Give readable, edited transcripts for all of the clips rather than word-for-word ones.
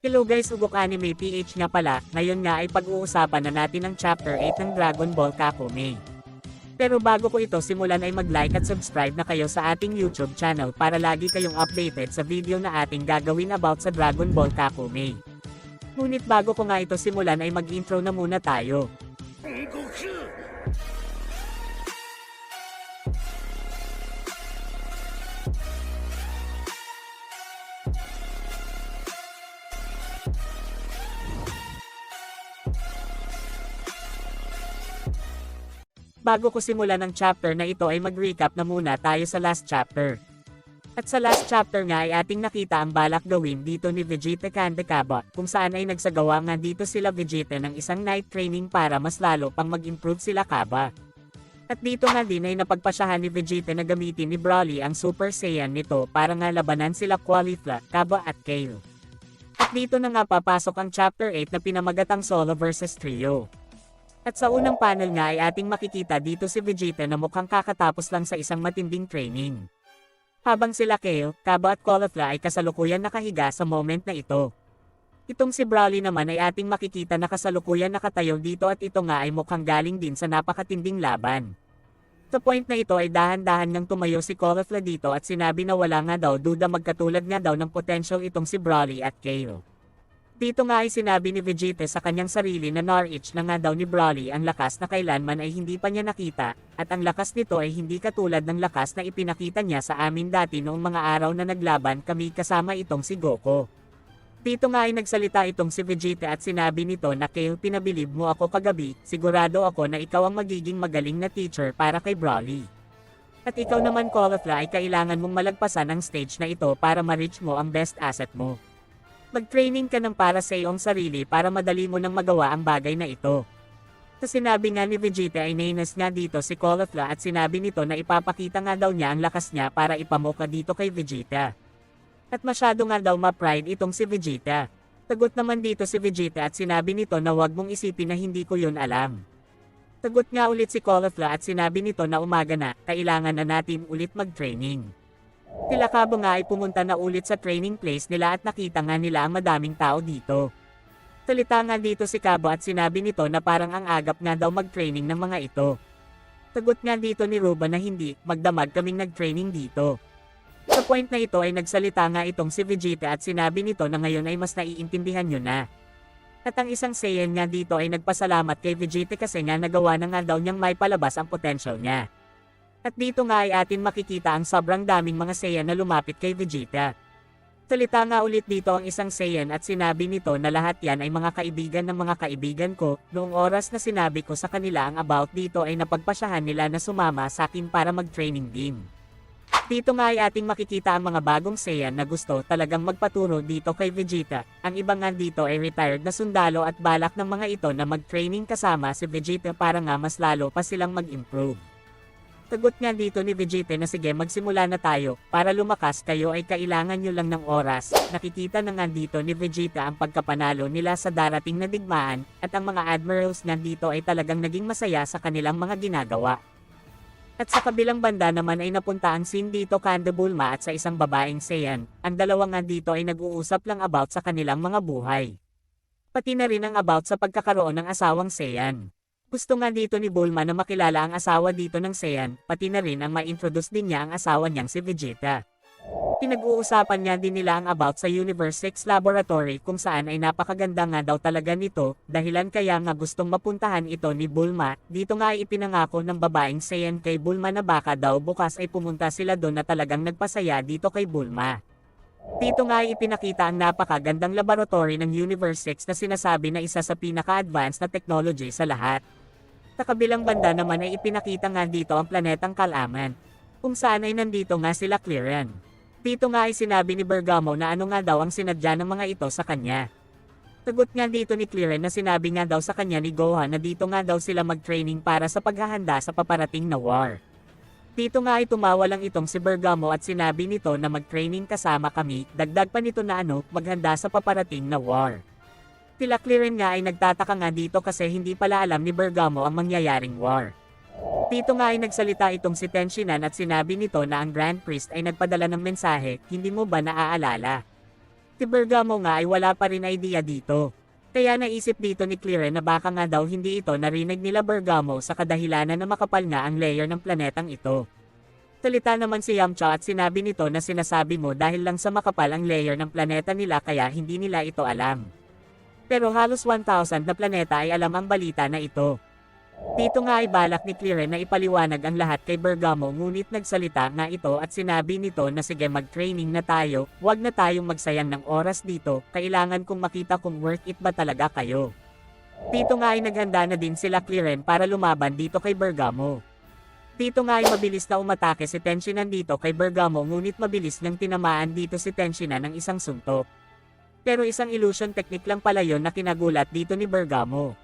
Hello guys, Ugok Anime PH nga pala, ngayon nga ay pag-uusapan na natin ang Chapter 8 ng Dragon Ball Kakome. Pero bago ko ito simulan ay mag-like at subscribe na kayo sa ating YouTube channel para lagi kayong updated sa video na ating gagawin about sa Dragon Ball Kakome. Ngunit bago ko nga ito simulan ay mag-intro na muna tayo. Bago ko simulan ang chapter na ito ay mag-recap na muna tayo sa last chapter. At sa last chapter nga ay ating nakita ang balak gawin dito ni Vegeta Kandakaba, kung saan ay nagsagawa nga dito sila Vegeta ng isang night training para mas lalo pang mag-improve sila Kaba. At dito nga din ay napagpasyahan ni Vegeta na gamitin ni Broly ang Super Saiyan nito para nga labanan sila Caulifla, Kaba at Kale. At dito na nga papasok ang chapter 8 na pinamagatang Solo vs Trio. At sa unang panel nga ay ating makikita dito si Vegeta na mukhang kakatapos lang sa isang matinding training. Habang sila Kale, Kaba at Caulifla ay kasalukuyan nakahiga sa moment na ito. Itong si Broly naman ay ating makikita na kasalukuyan nakatayo dito at ito nga ay mukhang galing din sa napakatinding laban. Sa point na ito ay dahan-dahan ngang tumayo si Caulifla dito at sinabi na wala nga daw duda magkatulad nga daw ng potential itong si Broly at Kale. Dito nga ay sinabi ni Vegeta sa kanyang sarili na na-reach na nga daw ni Broly ang lakas na kailanman ay hindi pa niya nakita, at ang lakas nito ay hindi katulad ng lakas na ipinakita niya sa amin dati noong mga araw na naglaban kami kasama itong si Goku. Dito nga ay nagsalita itong si Vegeta at sinabi nito na Kale, pinabilib mo ako kagabi, sigurado ako na ikaw ang magiging magaling na teacher para kay Broly. At ikaw naman Caulifla ay kailangan mong malagpasan ang stage na ito para ma-reach mo ang best asset mo. Mag-training ka ng para sa iyong sarili para madali mo nang magawa ang bagay na ito. Sa sinabi nga ni Vegeta ay nainas nga dito si Caulifla at sinabi nito na ipapakita nga daw niya ang lakas niya para ipamoka dito kay Vegeta. At masyado nga daw ma-pride itong si Vegeta. Tagot naman dito si Vegeta at sinabi nito na wag mong isipin na hindi ko yun alam. Tagot nga ulit si Caulifla at sinabi nito na umaga na, kailangan na natin ulit mag-training. Sila Kaba nga ay pumunta na ulit sa training place nila at nakita nga nila ang madaming tao dito. Salita nga dito si Kaba at sinabi nito na parang ang agap nga daw mag-training ng mga ito. Tagot nga dito ni Ruba na hindi, magdamag kaming nag-training dito. Sa point na ito ay nagsalita nga itong si Vegeta at sinabi nito na ngayon ay mas naiintindihan nyo na. At ang isang Saiyan nga dito ay nagpasalamat kay Vegeta kasi nga nagawa na nga daw niyang may palabas ang potential niya. At dito nga ay atin makikita ang sobrang daming mga Saiyan na lumapit kay Vegeta. Salita nga ulit dito ang isang Saiyan at sinabi nito na lahat yan ay mga kaibigan ng mga kaibigan ko, noong oras na sinabi ko sa kanila ang about dito ay napagpasyahan nila na sumama sa akin para mag-training din. Dito nga ay ating makikita ang mga bagong Saiyan na gusto talagang magpaturo dito kay Vegeta. Ang iba nga dito ay retired na sundalo at balak ng mga ito na mag-training kasama si Vegeta para nga mas lalo pa silang mag-improve. Tagot nga dito ni Vegeta na sige magsimula na tayo, para lumakas kayo ay kailangan nyo lang ng oras. Nakikita na nga dito ni Vegeta ang pagkapanalo nila sa darating na digmaan, at ang mga admirals nga dito ay talagang naging masaya sa kanilang mga ginagawa. At sa kabilang banda naman ay napunta ang scene dito kanda Bulma at sa isang babaeng Saiyan, ang dalawa nga dito ay nag-uusap lang about sa kanilang mga buhay. Pati na rin ang about sa pagkakaroon ng asawang Saiyan. Gusto nga dito ni Bulma na makilala ang asawa dito ng Saiyan, pati na rin ang ma-introduce din niya ang asawa niyang si Vegeta. Pinag-uusapan niya din nila ang about sa Universe 6 Laboratory kung saan ay napakaganda nga daw talaga nito, dahilan kaya nga gustong mapuntahan ito ni Bulma. Dito nga ay ipinangako ng babaeng Saiyan kay Bulma na baka daw bukas ay pumunta sila doon na talagang nagpasaya dito kay Bulma. Dito nga ay ipinakita ang napakagandang laboratory ng Universe 6 na sinasabi na isa sa pinaka-advanced na technology sa lahat. Sa kabilang banda naman ay ipinakita nga dito ang planetang Kalaman, kung saan ay nandito nga sila Clearan. Dito nga ay sinabi ni Bergamo na ano nga daw ang sinadya ng mga ito sa kanya. Tagot nga dito ni Clearan na sinabi nga daw sa kanya ni Gohan na dito nga daw sila mag-training para sa paghahanda sa paparating na war. Dito nga ay tumawa lang itong si Bergamo at sinabi nito na mag-training kasama kami, dagdag pa nito na maghanda sa paparating na war. Sila Clearan nga ay nagtataka nga dito kasi hindi pala alam ni Bergamo ang mangyayaring war. Dito nga ay nagsalita itong si Tenshinhan at sinabi nito na ang Grand Priest ay nagpadala ng mensahe, hindi mo ba naaalala? Si Bergamo nga ay wala pa rin idea dito. Kaya naisip dito ni Clearen na baka nga daw hindi ito narinig nila Bergamo sa kadahilanan na makapal nga ang layer ng planetang ito. Salita naman si Yamcha at sinabi nito na sinasabi mo dahil lang sa makapal ang layer ng planeta nila kaya hindi nila ito alam. Pero halos 1,000 na planeta ay alam ang balita na ito. Dito nga ay balak ni Clearen na ipaliwanag ang lahat kay Bergamo ngunit nagsalita nga ito at sinabi nito na sige mag-training na tayo, wag na tayong magsayang ng oras dito, kailangan kong makita kung worth it ba talaga kayo. Dito nga ay naghanda na din sila Clearen para lumaban dito kay Bergamo. Dito nga ay mabilis na umatake si Tenshinhan dito kay Bergamo ngunit mabilis nang tinamaan dito si Tenshinhan ng isang suntok. Pero isang illusion technique lang pala yon na kinagulat dito ni Bergamo.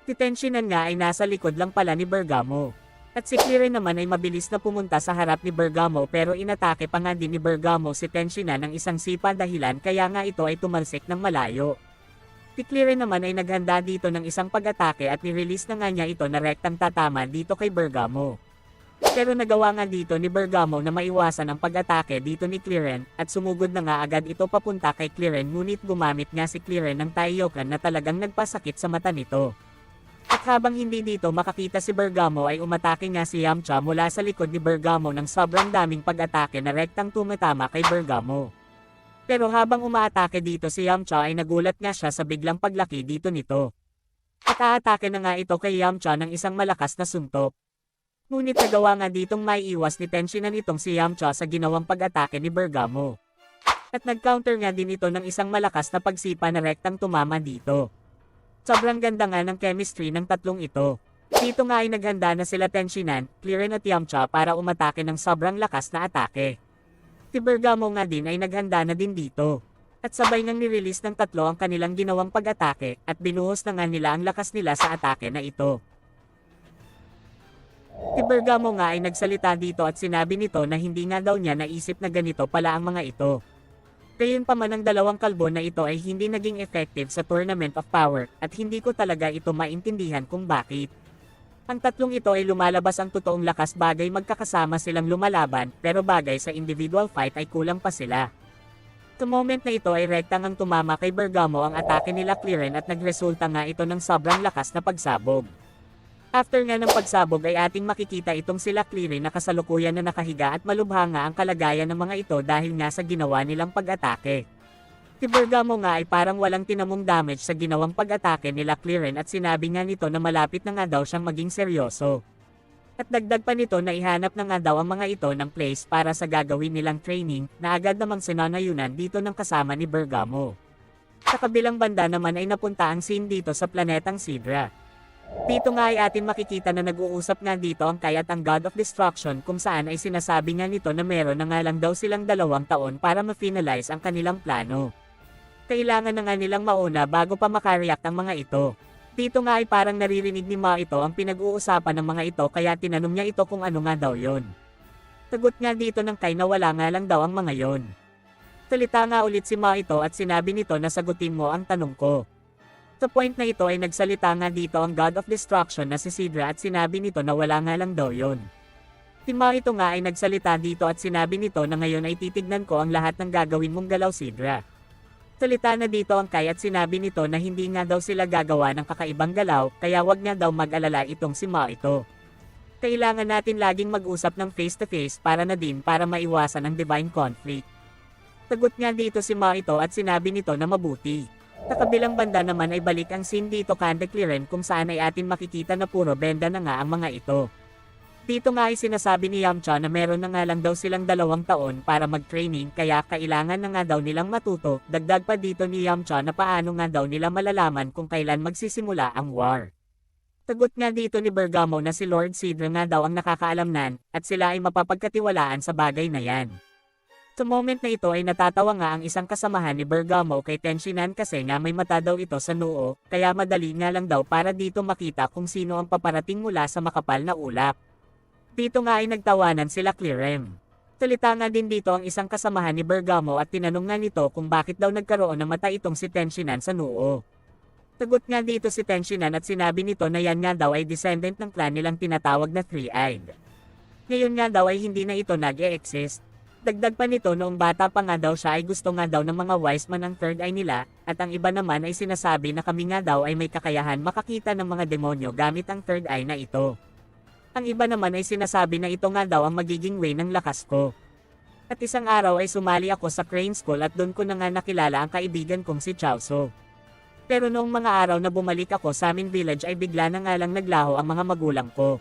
Si Tenshinhan nga ay nasa likod lang pala ni Bergamo. At si Clearen naman ay mabilis na pumunta sa harap ni Bergamo pero inatake pa nga din ni Bergamo si Tenshinhan ng isang sipa dahilan kaya nga ito ay tumalsik ng malayo. Si Clearen naman ay naghanda dito ng isang pag-atake at nirelease na nga niya ito na rektang tatama dito kay Bergamo. Pero nagawa nga dito ni Bergamo na maiwasan ang pag-atake dito ni Clearen at sumugod na nga agad ito papunta kay Clearen ngunit gumamit nga si Clearen ng Taiyokan na talagang nagpasakit sa mata nito. At habang hindi dito makakita si Bergamo ay umatake nga si Yamcha mula sa likod ni Bergamo ng sobrang daming pag-atake na rektang tumatama kay Bergamo. Pero habang umaatake dito si Yamcha ay nagulat nga siya sa biglang paglaki dito nito. At aatake na nga ito kay Yamcha ng isang malakas na suntok. Ngunit nagawa nga ditong maiiwas ni Tenshinhan itong si Yamcha sa ginawang pag-atake ni Bergamo. At nag-counter nga din ito ng isang malakas na pagsipa na rektang tumama dito. Sobrang ganda nga ng chemistry ng tatlong ito. Dito nga ay naghanda na sila Tenshinhan, Clearen at Yamcha para umatake ng sobrang lakas na atake. Si Bergamo nga din ay naghanda na din dito. At sabay nang nirelease ng tatlo ang kanilang ginawang pag-atake at binuhos na nga nila ang lakas nila sa atake na ito. Si Bergamo nga ay nagsalita dito at sinabi nito na hindi nga daw niya naisip na ganito pala ang mga ito. Gayunpaman ang dalawang kalbo na ito ay hindi naging effective sa Tournament of Power at hindi ko talaga ito maintindihan kung bakit. Ang tatlong ito ay lumalabas ang totoong lakas bagay magkakasama silang lumalaban pero bagay sa individual fight ay kulang pa sila. Sa moment na ito ay rektang ang tumama kay Bergamo ang atake nila Clearen at nagresulta nga ito ng sobrang lakas na pagsabog. After nga ng pagsabog ay ating makikita itong sila Clearen na kasalukuyan na nakahiga at malubha nga ang kalagayan ng mga ito dahil nga sa ginawa nilang pag-atake. Si Bergamo nga ay parang walang tinamong damage sa ginawang pag-atake nila Clearen at sinabi nga nito na malapit na nga daw siyang maging seryoso. At dagdag pa nito na ihanap na nga daw ang mga ito ng place para sa gagawin nilang training na agad namang sinanayunan dito ng kasama ni Bergamo. Sa kabilang banda naman ay napunta ang scene dito sa planetang Sidra. Dito nga ay atin makikita na nag-uusap nga dito ang Kai at ang God of Destruction kung saan ay sinasabi nga nito na meron na nga lang daw silang 2 taon para ma-finalize ang kanilang plano. Kailangan na nga nilang mauna bago pa makareact ang mga ito. Dito nga ay parang naririnig ni Ma ito ang pinag-uusapan ng mga ito kaya tinanong niya ito kung ano nga daw yon. Sagot nga dito ng Kai na wala nga lang daw ang mga yon. Salita nga ulit si Ma ito at sinabi nito na sagutin mo ang tanong ko. Sa point na ito ay nagsalita nga dito ang God of Destruction na si Sidra at sinabi nito na wala nga lang daw yon. Si Ma ito nga ay nagsalita dito at sinabi nito na ngayon ay titignan ko ang lahat ng gagawin mong galaw Sidra. Salita na dito ang Kai at sinabi nito na hindi nga daw sila gagawa ng kakaibang galaw kaya wag nga daw mag-alala itong si Ma ito. Kailangan natin laging mag-usap ng face to face para na din para maiwasan ang divine conflict. Sagot nga dito si Ma ito at sinabi nito na mabuti. Sa kabilang banda naman ay balik ang scene dito kay Clearen kung saan ay atin makikita na puro benda na nga ang mga ito. Dito nga ay sinasabi ni Yamcha na meron na nga lang daw silang 2 taon para mag-training kaya kailangan na nga daw nilang matuto, dagdag pa dito ni Yamcha na paano nga daw nila malalaman kung kailan magsisimula ang war. Sagot nga dito ni Bergamo na si Lord Sidra nga daw ang nakakaalamnan at sila ay mapapagkatiwalaan sa bagay na yan. Sa moment na ito ay natatawa nga ang isang kasamahan ni Bergamo kay Tenshinhan kasi nga may mata daw ito sa noo, kaya madali nga lang daw para dito makita kung sino ang paparating mula sa makapal na ulap. Dito nga ay nagtawanan sila Clearen. Salita nga din dito ang isang kasamahan ni Bergamo at tinanong nga nito kung bakit daw nagkaroon ng mata itong si Tenshinhan sa noo. Sagot nga dito si Tenshinhan at sinabi nito na yan nga daw ay descendant ng clan nilang tinatawag na Three-Eyed. Ngayon nga daw ay hindi na ito nag-e-exist. Dagdag pa nito noong bata pa nga daw siya ay gusto nga daw ng mga wise man ang third eye nila, at ang iba naman ay sinasabi na kami nga daw ay may kakayahan makakita ng mga demonyo gamit ang third eye na ito. Ang iba naman ay sinasabi na ito nga daw ang magiging way ng lakas ko. At isang araw ay sumali ako sa Crane School at doon ko na nga nakilala ang kaibigan kong si Chaoso. Pero noong mga araw na bumalik ako sa aming village ay bigla na nga lang naglaho ang mga magulang ko.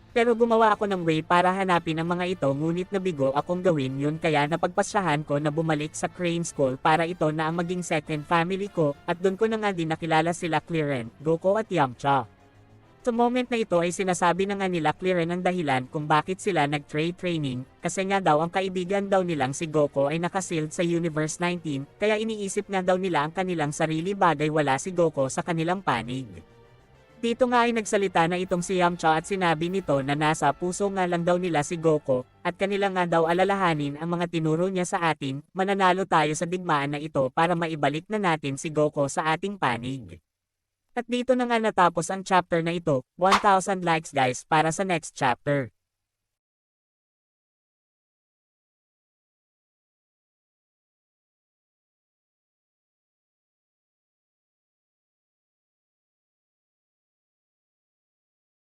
Pero gumawa ako ng way para hanapin ang mga ito ngunit nabigo akong gawin yun kaya napagpasyahan ko na bumalik sa Crane School para ito na ang maging second family ko at doon ko na nga din nakilala sila Clearen, Goko at Yamcha. Sa moment na ito ay sinasabi na nga nila Clearen ang dahilan kung bakit sila nag-trade training kasi nga daw ang kaibigan daw nilang si Goko ay nakasealed sa Universe 19 kaya iniisip nga daw nila ang kanilang sarili bagay wala si Goko sa kanilang panig. Dito nga ay nagsalita na itong si Yamcha at sinabi nito na nasa puso nga lang daw nila si Goko, at kanila nga daw alalahanin ang mga tinuro niya sa atin, mananalo tayo sa digmaan na ito para maibalik na natin si Goko sa ating panig. At dito na nga natapos ang chapter na ito, 1,000 likes guys para sa next chapter.